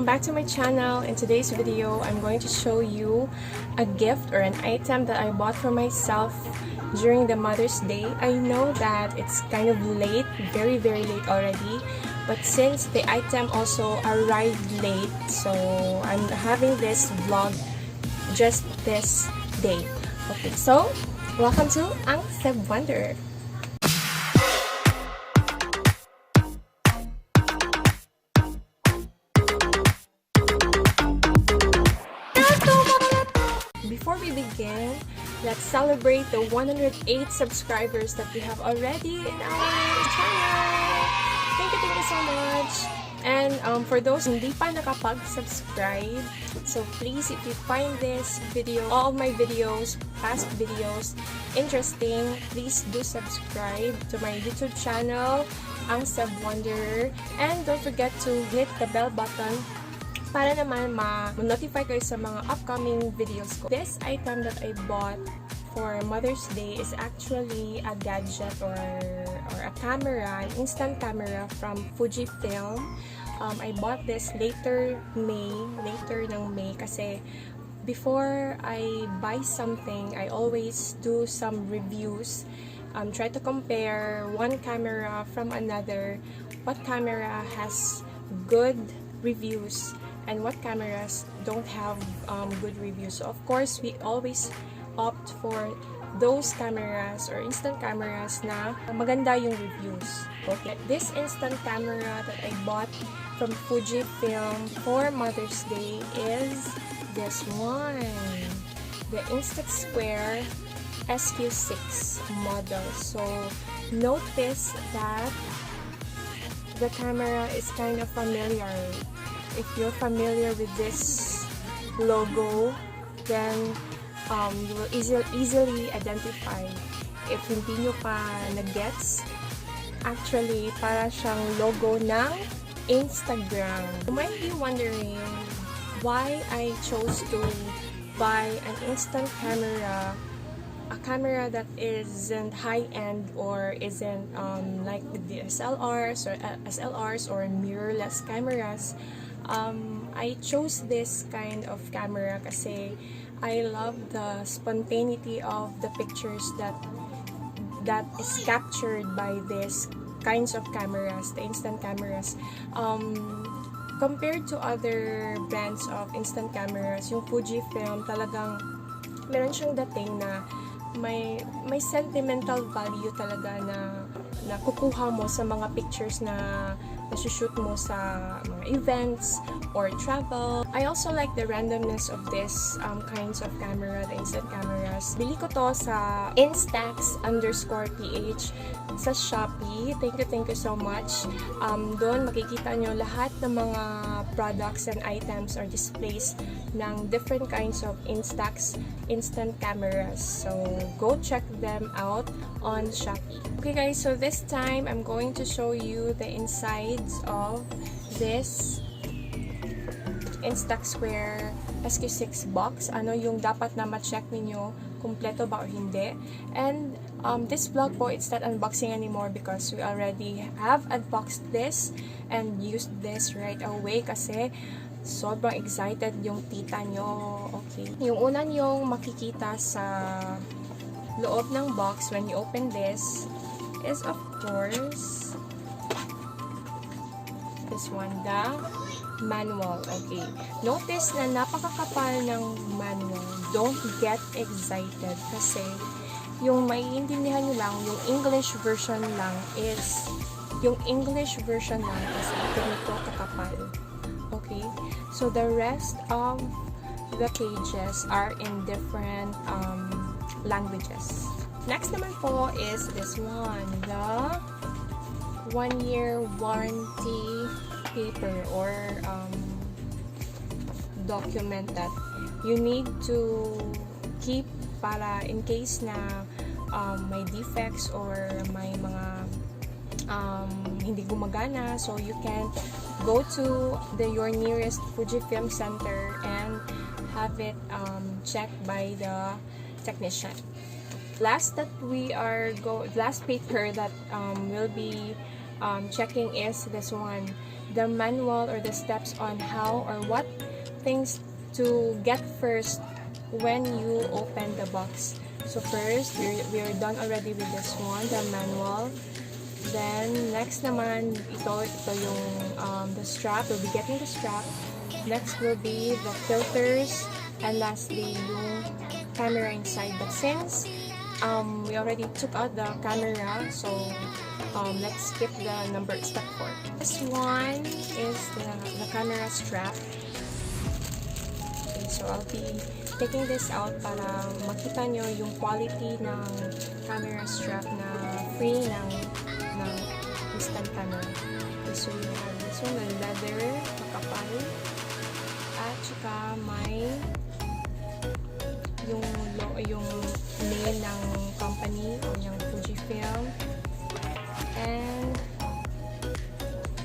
back to my channel. In today's video, I'm going to show you a gift or an item that I bought for myself during the Mother's Day. I know that it's kind of late, very late already, but since the item also arrived late, so I'm having this vlog just this day. Okay, so welcome to ang Cebujuanderer. Before we begin, let's celebrate the 108 subscribers that we have already in our channel. Thank you so much. And for those hindi pa nakapag-subscribe, so please, if you find this video, all of my videos, past videos, interesting, please do subscribe to my YouTube channel, ang Cebujuanderer, and don't forget to hit the bell button para naman ma-notify kayo sa mga upcoming videos ko. This item that I bought for Mother's Day is actually a gadget or a camera, an instant camera from Fujifilm. I bought this later ng May kasi before I buy something, I always do some reviews. Try to compare one camera from another, what camera has good reviews and what cameras don't have good reviews. So of course, we always opt for those cameras or instant cameras na maganda yung reviews. Okay, this instant camera that I bought from Fujifilm for Mother's Day is this one, the Instax SQ6 model. So notice that the camera is kind of familiar. If you're familiar with this logo, then you will easily identify. If hindi nyo pa na-gets, actually, para siyang logo ng Instagram. You might be wondering why I chose to buy an instant camera, a camera that isn't high-end or isn't like the SLRs or mirrorless cameras. I chose this kind of camera kasi I love the spontaneity of the pictures that is captured by these kinds of cameras, the instant cameras. Compared to other brands of instant cameras, yung Fujifilm talagang meron siyang dating na may sentimental value talaga na kukuha mo sa mga pictures na nasushoot mo sa mga events or travel. I also like the randomness of this kinds of camera, the instant cameras. Bili ko to sa Instax_PH sa Shopee. Thank you so much. Doon makikita nyo lahat ng mga products and items or displays ng different kinds of Instax instant cameras. So go check them out on Shopee. Okay guys, so this time I'm going to show you the insides of this Instax SQ6 box. Ano yung dapat na ma-check ninyo, kumpleto ba or hindi. And this vlog po, it's not unboxing anymore because we already have unboxed this and used this right away kasi sobrang excited yung tita nyo. Okay. Yung una nyong makikita sa loob ng box when you open this is of course this one, the manual. Okay. Notice na napakakapal ng manual. Don't get excited kasi yung maiintindihan nyo lang, yung English version lang is ganito kakapal. Okay? So the rest of the pages are in different languages. Next naman po is this one, the 1-year warranty paper or document that you need to keep para in case na may defects or may mga hindi gumagana, so you can go to your nearest Fujifilm center and have it checked by the technician. Last paper that will be checking is this one, the manual or the steps on how or what things to get first when you open the box. So first, we're done already with this one, the manual. Then next naman, ito yung the strap. We'll be getting the strap. Next will be the filters, and lastly yung camera inside. But since we already took out the camera, so let's skip the step 4. This one is the camera strap. Okay, so I'll be taking this out para makita nyo yung quality ng camera strap na free ng instant camera. Okay, so you have this one, the leather, makapal, at saka may yung name ng company o yung Fujifilm and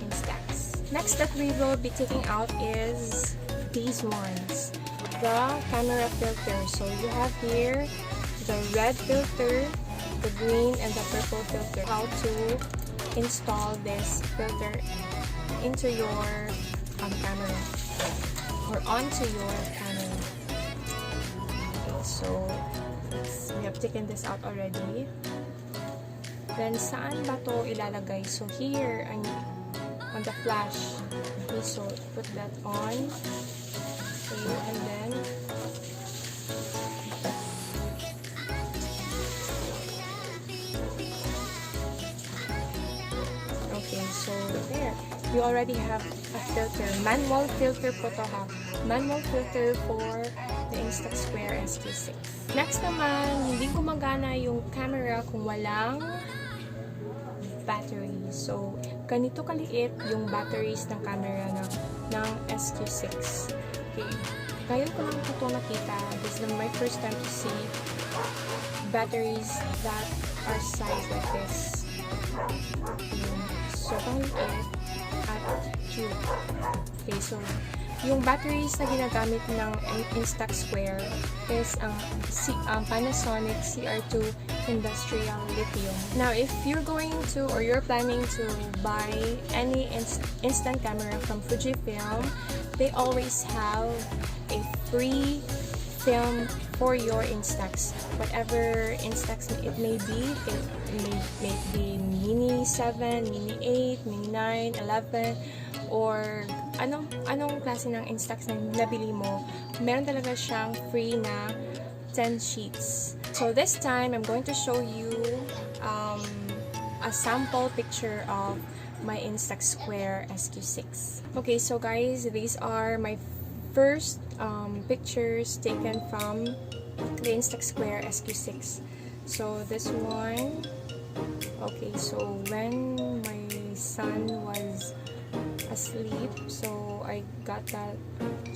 Instax. Next that we will be taking out is these ones, the camera filter. So you have here the red filter, the green, and the purple filter. How to install this filter into your camera or onto your camera. Okay, so we have taken this out already. Then saan ba to ilalagay? So here on the flash. Okay, so put that on. Okay, and then okay, so there. You already have a filter. Manual filter po to ha. Manual filter for the Instax Square SQ6. Next naman, hindi gumagana yung camera kung walang battery. So, ganito kaliit yung batteries ng camera ng SQ6. Okay. Ngayon ko lang ito nakita. This is my first time to see batteries that are sized like this. So, kaliit at cute. Okay, so yung batteries na ginagamit ng Instax Square is ang Panasonic CR2 Industrial Lithium. Now, if you're going to or you're planning to buy any instant camera from Fujifilm, they always have a free film for your Instax. Whatever Instax it may be, it may be Mini 7, Mini 8, Mini 9, 11, or anong klase ng Instax na nabili mo, meron talaga siyang free na 10 sheets. So this time, I'm going to show you a sample picture of my Instax Square SQ6. Okay, so guys, these are my first pictures taken from the Instax Square SQ6. So this one, okay, so when my son was asleep, so I got that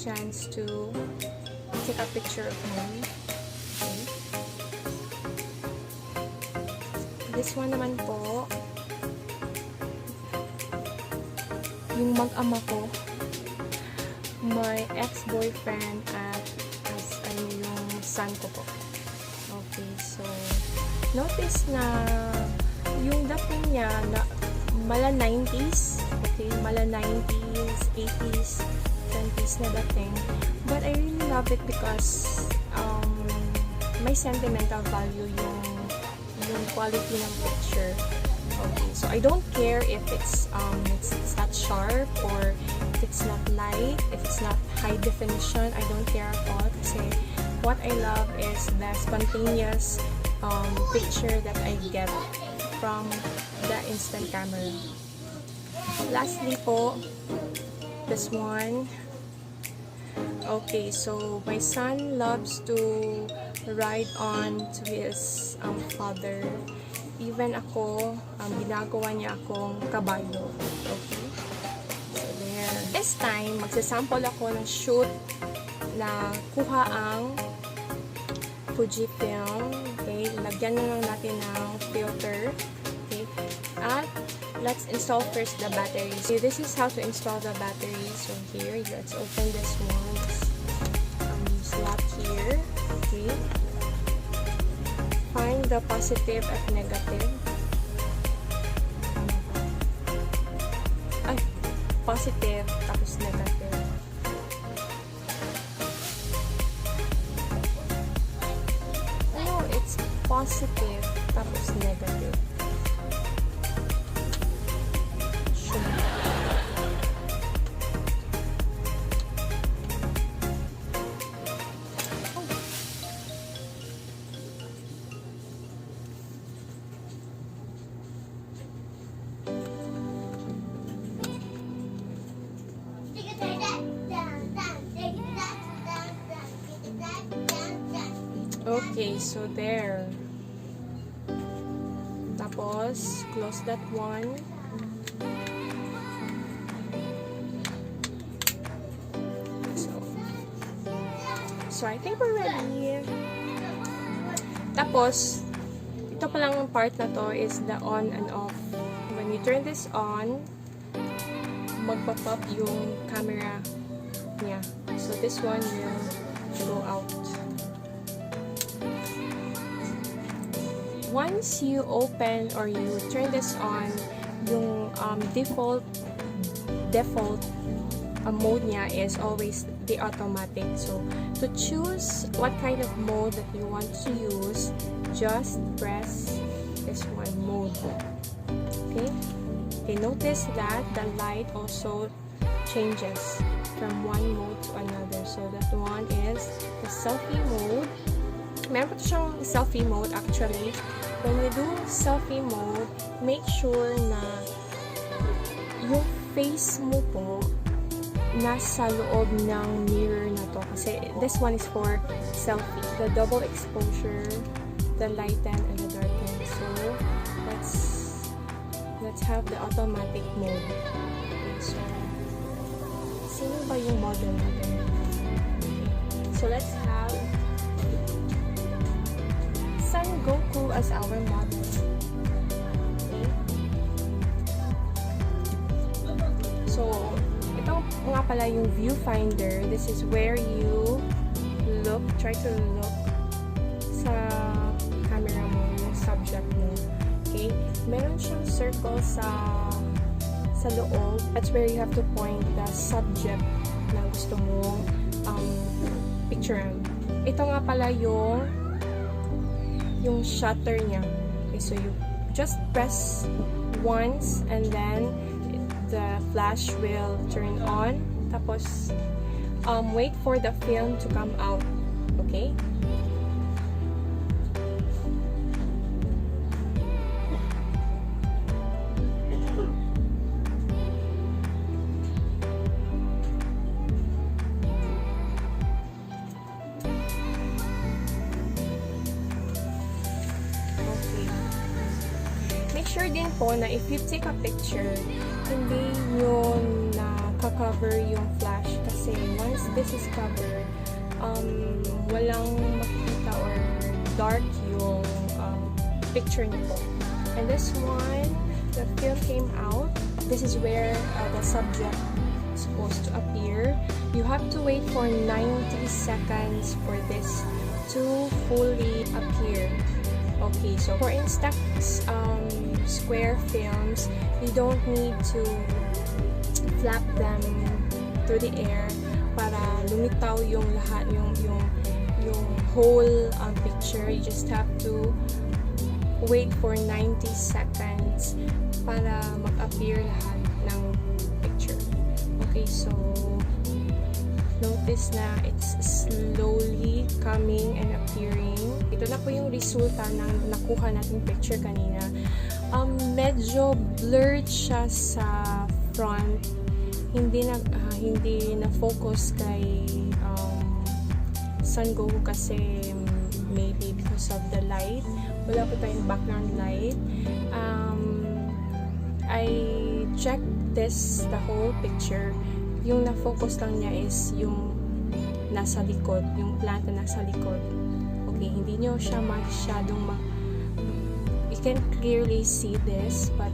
chance to take a picture of him. Okay. This one naman po, yung mag-ama ko, my ex-boyfriend at yung son ko po. Okay, so notice na yung dating niya na mala 90s, okay, mala 90s, 80s, 20s na dating. But I really love it because may sentimental value yung quality ng picture. Okay, so I don't care if it's not sharp or if it's not light, if it's not high definition. I don't care at all kasi what I love is the spontaneous picture that I get from the instant camera. Lastly po, this one. Okay, so my son loves to ride on to his father. Even ako, ginagawa niya akong kabayo. Okay, so there. This time, magsasample ako ng shoot na kuha ang Fujifilm. Okay, lagyan na lang natin ng filter. Okay, at let's install first the battery. So this is how to install the battery. So here, let's open this one. Slot here. Okay. Find the positive at negative. positive tapos negative. No, it's positive tapos negative. Okay, so there. Tapos, close that one. So I think we're ready. Tapos, ito pa lang ang part na to is the on and off. When you turn this on, magpapop yung camera niya. So this one will go out. Once you open or you turn this on, yung default mode niya is always the automatic. So to choose what kind of mode that you want to use, just press this one, mode. Okay? Okay, notice that the light also changes from one mode to another. So that one is the selfie mode. Meron pa siyang selfie mode actually. When you do selfie mode, make sure na yung face mo po nasa loob ng mirror na to. Kasi this one is for selfie. The double exposure, the lighten, and the darken. So, let's have the automatic mode. Okay, so, sino ba yung model natin? Okay. So, let's have Son Goku as our model. Okay. So, ito nga pala yung viewfinder. This is where you try to look sa camera mo, yung subject mo. Okay? Meron siyang circle sa loob. That's where you have to point the subject na gusto mo picturean. Ito nga pala yung shutter niya. Okay, so you just press once and then the flash will turn on. Tapos, wait for the film to come out. Okay? Sure din po na if you take a picture, hindi nyo nakaka-cover yung flash kasi once this is covered, walang makikita or dark yung picture nyo po. And this one, the film came out. This is where the subject is supposed to appear. You have to wait for 90 seconds for this to fully appear. Okay, so for Instax square films, you don't need to flap them through the air para lumitaw yung lahat, yung whole picture. You just have to wait for 90 seconds para mag-appear lahat ng picture. Okay, so notice na it's slowly coming and appearing. Ito na po yung resulta ng nakuha nating picture kanina. Medyo blurred siya sa front. Hindi na focus kay Son Goku kasi maybe because of the light. Wala po tayong background light. I checked the whole picture. Yung na-focus lang niya is yung nasa likod, yung plant na nasa likod. Okay, hindi nyo siya masyadong you can clearly see this, but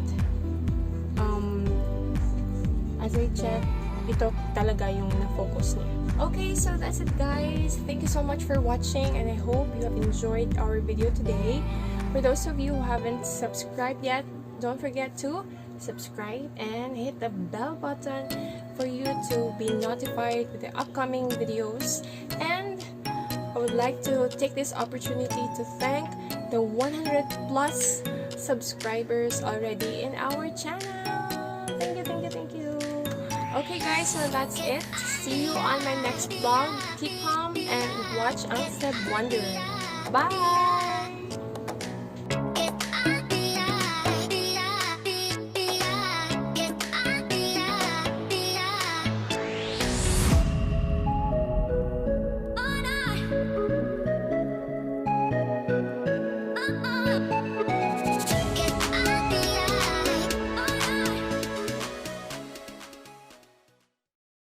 as I check, ito talaga yung na-focus niya. Okay, so that's it guys. Thank you so much for watching and I hope you have enjoyed our video today. For those of you who haven't subscribed yet, don't forget to subscribe and hit the bell button for you to be notified with the upcoming videos. And I would like to take this opportunity to thank the 100 plus subscribers already in our channel. Thank you, thank you, thank you. Okay guys, so that's it. See you on my next vlog. Keep calm and watch ang Cebujuanderer. Bye!